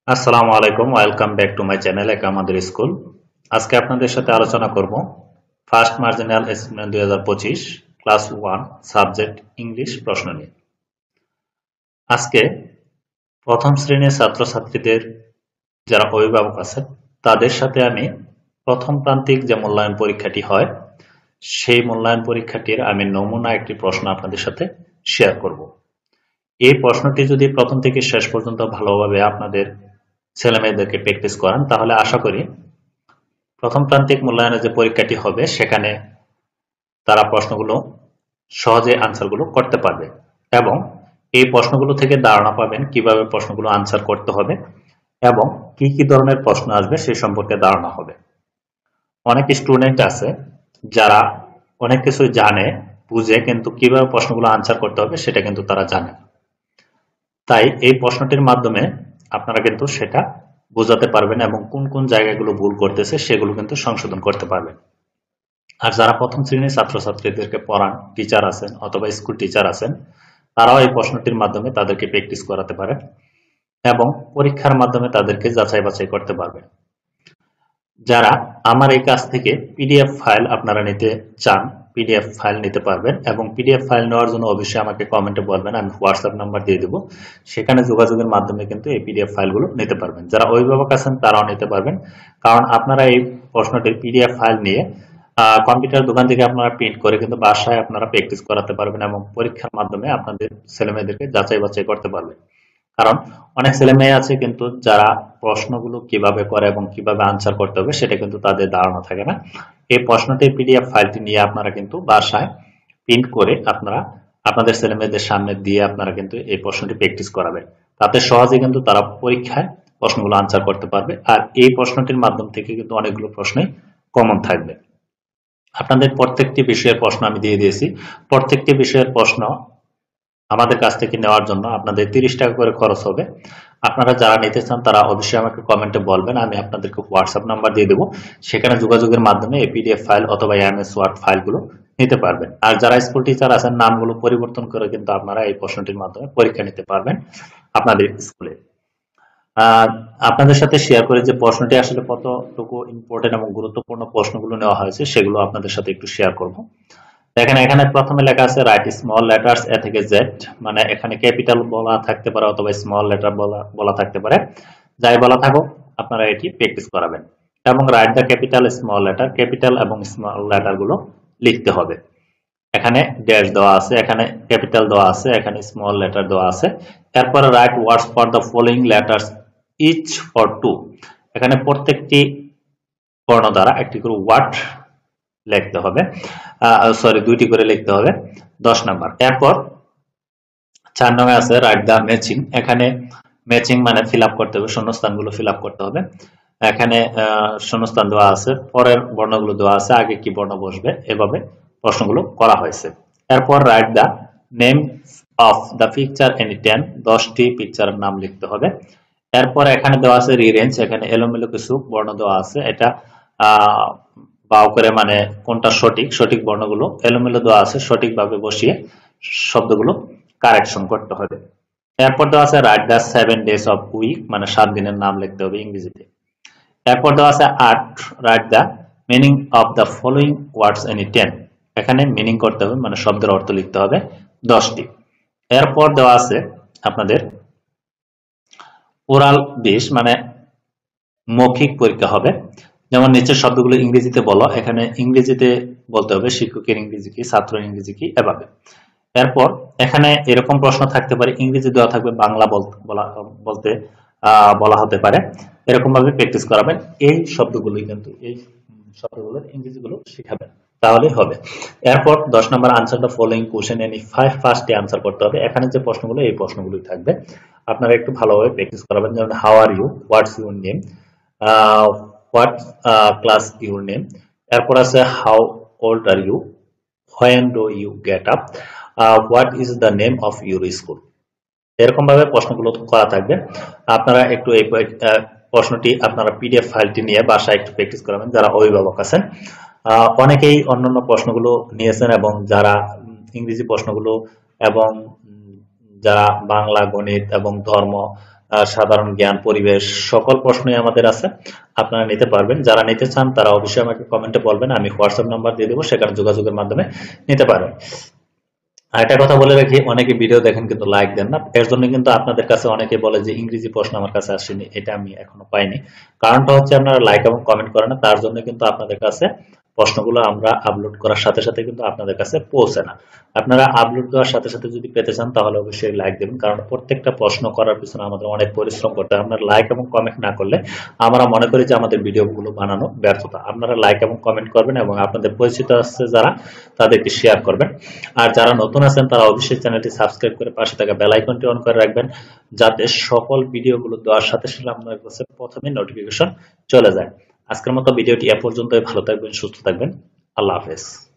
আসসালামু আলাইকুম, welcome back to my channel একা আমাদের স্কুল। আজকে আপনাদের সাথে আলোচনা করব first marginal assessment 2025 class 1 subject English প্রশ্ন নিয়ে। আজকে প্রথম শ্রেণীর ছাত্রছাত্রীদের যারা অভিভাবক আছে তাদের সাথে আমি প্রথম প্রান্তিক যে মূল্যায়ন পরীক্ষাটি হয় সেই মূল্যায়ন পরীক্ষাটির আমি নমুনা একটি প্রশ্ন আপনাদের সাথে শেয়ার করব। এই প্রশ্নটি যদি প্রথম থেকে শেষ পর্যন্ত ভালোভাবে আপনাদের ছেলেমেয়েদেরকে প্র্যাকটিস করান তাহলে আশা করি প্রথম প্রান্তিক মূল্যায়নের যে পরীক্ষাটি হবে সেখানে তারা প্রশ্নগুলো সহজে আনসারগুলো করতে পারবে এবং এই প্রশ্নগুলো থেকে ধারণা পাবেন কিভাবে প্রশ্নগুলো আনসার করতে হবে এবং কি কি ধরনের প্রশ্ন আসবে সে সম্পর্কে ধারণা হবে। অনেক স্টুডেন্ট আছে যারা অনেক কিছু জানে বুঝে কিন্তু কিভাবে প্রশ্নগুলো আনসার করতে হবে সেটা কিন্তু তারা জানে না। তাই এই প্রশ্নটির মাধ্যমে আপনারা কিন্তু সেটা বোঝাতে পারবেন এবং কোন কোন জায়গাগুলো ভুল করতেছে সেগুলো কিন্তু সংশোধন করতে পারবেন। আর যারা প্রথম শ্রেণীর ছাত্রছাত্রীদেরকে পড়ান টিচার আছেন অথবা স্কুল টিচার আছেন তারাও এই প্রশ্নটির মাধ্যমে তাদেরকে প্র্যাকটিস করাতে পারেন এবং পরীক্ষার মাধ্যমে তাদেরকে যাচাই বাছাই করতে পারবেন। যারা আমার এই কাছ থেকে পিডিএফ ফাইল আপনারা নিতে চান পিডিএফ ফাইল নিতে পারবেন এবং পিডিএফ ফাইল নেওয়ার জন্য অবশ্যই আমাকে কমেন্টে বলবেন, আমি হোয়াটসঅ্যাপ নাম্বার দিয়ে দেবো, সেখানে যোগাযোগের মাধ্যমে কিন্তু এই পিডিএফ ফাইলগুলো নিতে পারবেন। যারা অভিভাবক আছেন তারাও নিতে পারবেন, কারণ আপনারা এই প্রশ্নটির পিডিএফ ফাইল নিয়ে কম্পিউটার দোকান থেকে আপনারা প্রিন্ট করে কিন্তু বাসায় আপনারা প্র্যাকটিস করাতে পারবেন এবং পরীক্ষার মাধ্যমে আপনাদের ছেলেমেয়েদেরকে যাচাই বাছাই করতে পারবেন। কারণ অনেক ছেলে মেয়ে আছে কিন্তু যারা প্রশ্নগুলো কিভাবে করে এবং কিভাবে আনসার করতে হবে সেটা কিন্তু তাদের ধারণা থাকে না। এই প্রশ্নটির পিডিএফ ফাইলটি নিয়ে আপনারা কিন্তু বাসায় প্রিন্ট করে আপনারা আপনাদের ছেলে মেয়েদের সামনে দিয়ে আপনারা কিন্তু এই প্রশ্নটি প্র্যাকটিস করাবেন। তাতে সহজে কিন্তু তারা পরীক্ষায় প্রশ্নগুলো আনসার করতে পারবে। আর এই প্রশ্নটির মাধ্যম থেকে কিন্তু অনেকগুলো প্রশ্নই কমন থাকবে। আপনাদের প্রত্যেকটি বিষয়ের প্রশ্ন আমি দিয়ে দিয়েছি। প্রত্যেকটি বিষয়ের প্রশ্ন আমাদের কাছ থেকে নেওয়ার জন্য আপনাদের 30 টাকা করে খরচ হবে। আপনারা যারা নিতে চান তারা অবশ্যই আমাকে কমেন্টে বলবেন, আমি আপনাদেরকে হোয়াটসঅ্যাপ নাম্বার দিয়ে দেবো, সেখানে যোগাযোগের মাধ্যমে এই পিডিএফ ফাইল অথবা এমএস ওয়ার্ড ফাইলগুলো নিতে পারবেন। আর যারা স্কুল টিচার আছেন নামগুলো পরিবর্তন করে কিন্তু আপনারা এই প্রশ্নটির মাধ্যমে পরীক্ষা নিতে পারবেন আপনাদের স্কুলে। আপনাদের সাথে শেয়ার করে যে প্রশ্নটি আসলে কতটুকু ইম্পর্টেন্ট এবং গুরুত্বপূর্ণ প্রশ্নগুলো নেওয়া হয়েছে সেগুলো আপনাদের সাথে একটু শেয়ার করব। দেখেন এখানে প্রথমে লেখা আছে রাইট স্মল লেটার্স এ থেকে জেড, মানে এখানে ক্যাপিটাল বলা থাকতে পারে অথবা স্মল লেটার বলা থাকতে পারে, যাই বলা থাকুক আপনারা এটি প্র্যাকটিস করাবেন এবং write the capital small letter, capital এবং স্মল লেটার গুলো লিখতে হবে। এখানে ড্যাশ দেওয়া আছে, এখানে ক্যাপিটাল দেওয়া আছে, এখানে স্মল লেটার দেওয়া আছে। এরপরে write words for the following letters each for two, এখানে প্রত্যেকটি বর্ণ দ্বারা একটি করে ওয়ার্ড লিখতে হবে, সরি দুইটি করে লিখতে হবে। 10 নাম্বার। এরপর 4 নম্বরে আছে রাইট দা ম্যাচিং, এখানে ম্যাচিং মানে ফিল আপ করতে হবে, শূন্যস্থানগুলো ফিল আপ করতে হবে। এখানে শূন্যস্থান দেওয়া আছে, পরের বর্ণগুলো দেওয়া আছে, আগে কি বর্ণ বসবে, এভাবে প্রশ্নগুলো করা হয়েছে। এরপর write the name of the picture any 10, 10টি পিকচারের নাম লিখতে হবে। এরপর এখানে দেওয়া আছে রিরেঞ্জ, এখানে এলোমেলো কিছু বর্ণ দেওয়া আছে, এটা বাও করে মানে কোনটা সঠিক, সঠিক বর্ণগুলো এলোমেলো দেওয়া আছে, সঠিকভাবে বসিয়ে শব্দগুলো কারেকশন করতে হবে। এরপর দেওয়া আছে write the 7 days of week, মানে 7 দিনের নাম লিখতে হবে ইংরেজিতে। এরপর দেওয়া আছে 8 write the meaning of the following words any 10, এখানে মিনিং করতে হবে মানে শব্দের অর্থ লিখতে হবে 10টি। এরপর দেওয়া আছে আপনাদের ওরাল 20, মানে মৌখিক পরীক্ষা হবে। যেমন নিচের শব্দগুলো ইংরেজিতে বলো, এখানে ইংরেজিতে বলতে হবে, শিক্ষকের ইংরেজি কি, ছাত্রের ইংরেজি কি, এভাবে। এরপর এখানে এরকম প্রশ্ন থাকতে পারে, ইংরেজি দেওয়া থাকবে, বাংলা বলতে বলা হতে পারে, এরকম ভাবে প্র্যাকটিস করাবেন। এই শব্দগুলোই কিন্তু এই শব্দগুলোর ইংরেজিগুলো শিখাবেন, তাহলেই হবে। এরপর 10 নম্বর answer the following question any 5 ফার্স্টে আনসার করতে হবে। এখানে যে প্রশ্নগুলো এই প্রশ্নগুলোই থাকবে, আপনারা একটু ভালোভাবে প্র্যাকটিস করাবেন। যেমন how are you, what's your name, what class your name. এরপর আছে how old are you, when do you get up, what is the name of your school। এরকম ভাবে প্রশ্নগুলো করা থাকবে। আপনারা একটু এই প্রশ্নটি আপনারা পিডিএফ ফাইলটি নিয়ে বাসায় একটু প্র্যাকটিস করাবেন যারা অভিভাবক আছেন। অনেকেই অন্যান্য প্রশ্নগুলো নিয়েছেন এবং যারা ইংরেজি প্রশ্নগুলো এবং যারা বাংলা, গণিত এবং ধর্ম সাধারণ জ্ঞান, পরিবেশ সকল প্রশ্নই আমাদের আছে, আপনারা নিতে পারবেন। যারা নিতে চান তারা অবশ্যই আমাকে কমেন্টে বলবেন, আমি হোয়াটসঅ্যাপ নাম্বার দিয়ে দেবো, সেখানে যোগাযোগের মাধ্যমে নিতে পারেন। আর একটা কথা বলে রাখি, অনেকে ভিডিও দেখেন কিন্তু লাইক দেন না, এর জন্য কিন্তু আপনাদের কাছে অনেকে বলে যে ইংরেজি প্রশ্ন আমার কাছে আসেনি, এটা আমি এখনো পাইনি। কারণটা হচ্ছে আপনারা লাইক এবং কমেন্ট করেন না, তার জন্য কিন্তু আপনাদের কাছে প্রশ্নগুলো আমরা আপলোড করার সাথে সাথে কিন্তু আপনাদের কাছে পৌঁছে না। আপনারা আপলোড দেওয়ার সাথে সাথে যদি পেতে চান তাহলে অবশ্যই লাইক দেবেন, কারণ প্রত্যেকটা প্রশ্ন করার পিছনে আমাদের অনেক পরিশ্রম করতে হয়। আপনারা লাইক এবং কমেন্ট না করলে আমরা মনে করি যে আমাদের ভিডিওগুলো বানানো ব্যর্থতা। আপনারা লাইক এবং কমেন্ট করবেন এবং আপনাদের পরিচিত আছে যারা তাদেরকে শেয়ার করবেন। আর যারা নতুন আছেন তারা অবশ্যই চ্যানেলটি সাবস্ক্রাইব করে পাশে থাকা বেল আইকনটি অন করে রাখবেন, যাতে সকল ভিডিওগুলো দেওয়ার সাথে সাথে আপনার কাছে প্রথমে নোটিফিকেশন চলে যায়। আজকের মতো ভিডিওটি এ পর্যন্তই। ভালো থাকবেন, সুস্থ থাকবেন। আল্লাহ হাফেজ।